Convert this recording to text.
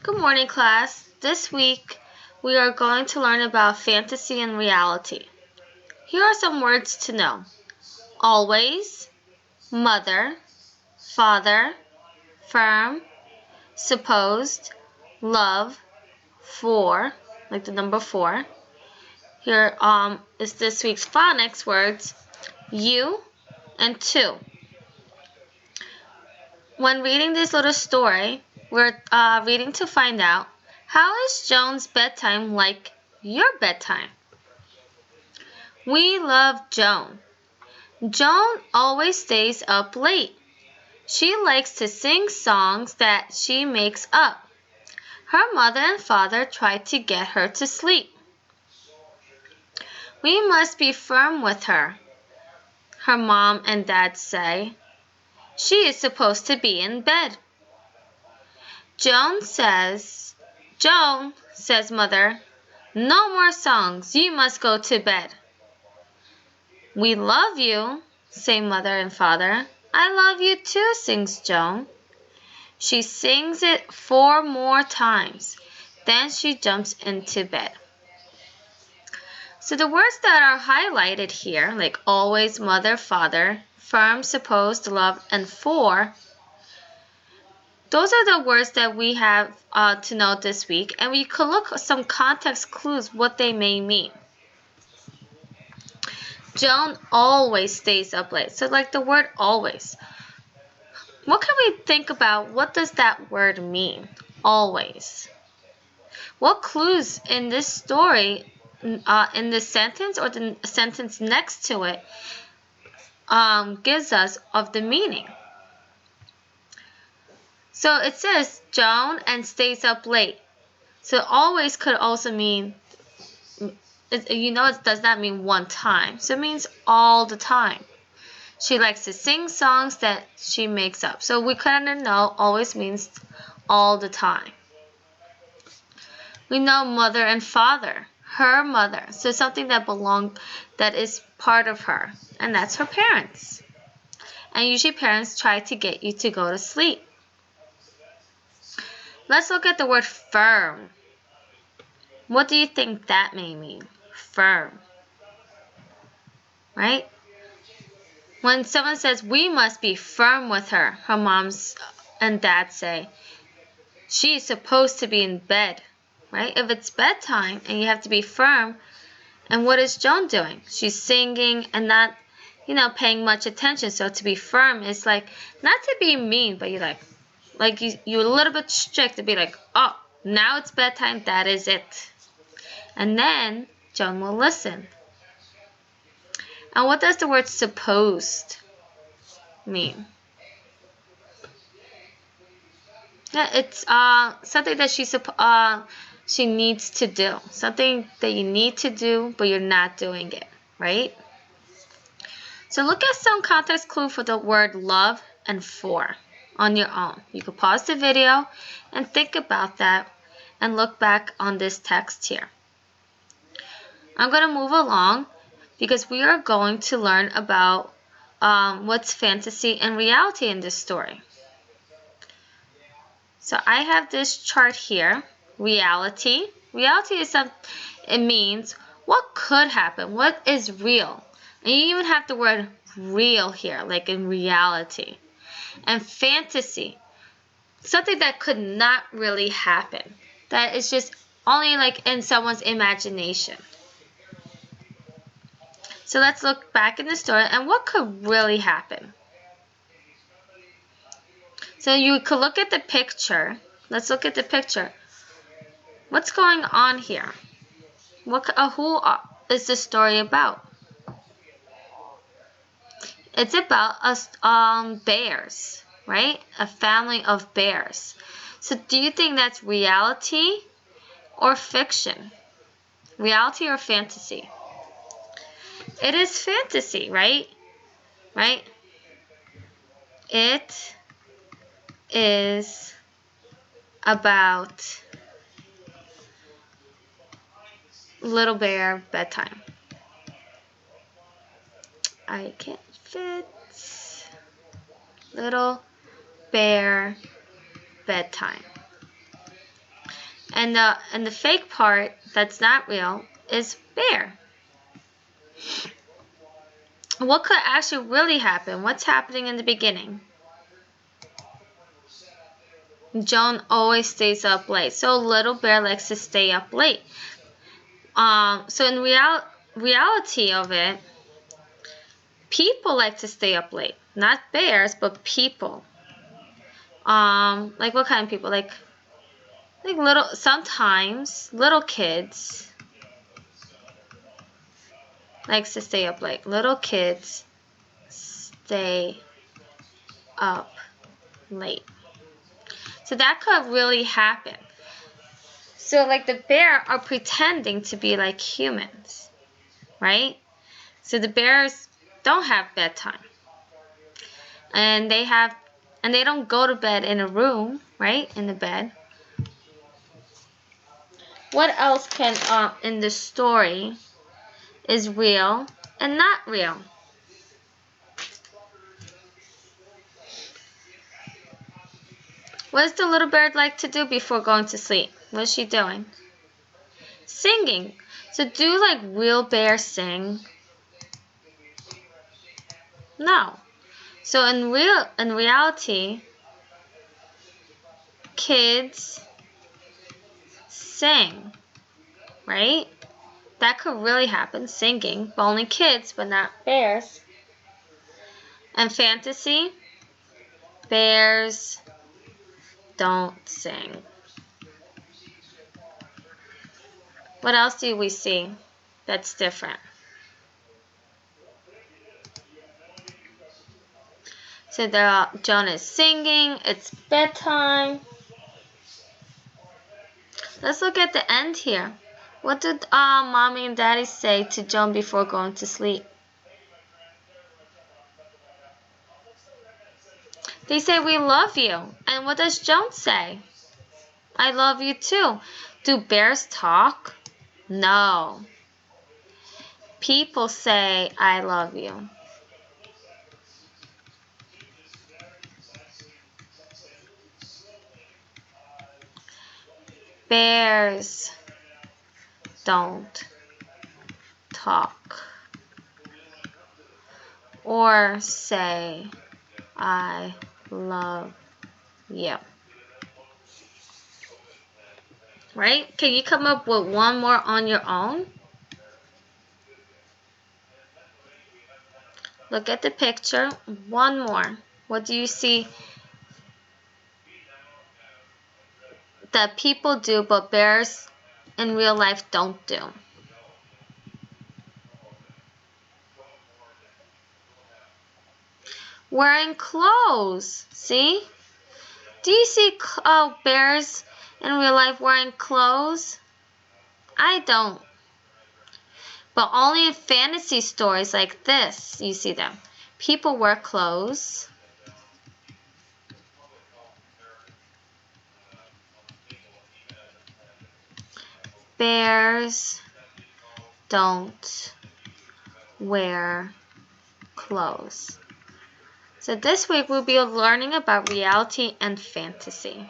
Good morning, class. This week we are going to learn about fantasy and reality. Here are some words to know. Always, mother, father, firm, supposed, love, for, like the number 4. Here is this week's phonics words, you and to. When reading this little story, we're reading to find out, how is Joan's bedtime like your bedtime? We love Joan. Joan always stays up late. She likes to sing songs that she makes up. Her mother and father try to get her to sleep. We must be firm with her, her mom and dad say. She is supposed to be in bed. Joan, says mother, no more songs. You must go to bed. We love you, say mother and father. I love you too, sings Joan. She sings it 4 more times. Then she jumps into bed. So the words that are highlighted here, like always, mother, father, firm, supposed, love, and for, those are the words that we have to know this week. And we could look at some context clues what they may mean. Joan always stays up late. So like the word always. What can we think about? What does that word mean? Always. What clues in this story, in this sentence or the sentence next to it, gives us of the meaning? So it says Joan and stays up late. So always could also mean, it does not mean one time. So it means all the time. She likes to sing songs that she makes up. So we kind of know always means all the time. We know mother and father, her mother. So something that is part of her. And that's her parents. And usually parents try to get you to go to sleep. Let's look at the word firm. What do you think that may mean? Firm. Right? When someone says, we must be firm with her, her moms and dad say, she is supposed to be in bed. Right? If it's bedtime and you have to be firm, and what is Joan doing? She's singing and not, paying much attention. So to be firm is like, not to be mean, but you're you're a little bit strict to be like, oh, now it's bedtime, that is it. And then Joan will listen. And what does the word supposed mean? Yeah, it's something that she needs to do. Something that you need to do, but you're not doing it, right? So look at some context clue for the word love and for on your own. You could pause the video and think about that and look back on this text here. I'm going to move along because we are going to learn about what's fantasy and reality in this story. So I have this chart here, reality. Reality is it means what could happen, what is real. And you even have the word real here, like in reality. And fantasy, something that could not really happen. That is just only like in someone's imagination. So let's look back in the story and what could really happen. So you could look at the picture. Let's look at the picture. What's going on here? Who is this story about? It's about us bears, right? A family of bears. So do you think that's reality or fiction? Reality or fantasy? It is fantasy, right? Right? It is about little bear bedtime. I can't fit. Little bear bedtime. And the fake part that's not real is bear. What could actually really happen? What's happening in the beginning? Joan always stays up late. So little bear likes to stay up late. So in reality of it, people like to stay up late. Not bears, but people. Like what kind of people? Like sometimes little kids likes to stay up late. Little kids stay up late. So that could really happen. So like the bear are pretending to be like humans, right? So the bears don't have bedtime. And they don't go to bed in a room, right? In the bed. What else can in the story is real and not real? What does the little bird like to do before going to sleep? What's she doing? Singing. So do like real bears sing? No. So in reality, kids sing, right? That could really happen, singing, but only kids, but not bears. And fantasy, bears don't sing. What else do we see that's different? So Joan is singing, it's bedtime. Let's look at the end here. What did Mommy and Daddy say to Joan before going to sleep? They say, we love you. And what does Joan say? I love you too. Do bears talk? No. People say, I love you. Bears don't talk or say, I love you. Right? Can you come up with one more on your own? Look at the picture. One more. What do you see that people do but bears in real life don't do? Wearing clothes. See? Do you see bears in real life wearing clothes? I don't. But only in fantasy stories like this, you see them. People wear clothes. Bears don't wear clothes. So this week we'll be learning about reality and fantasy.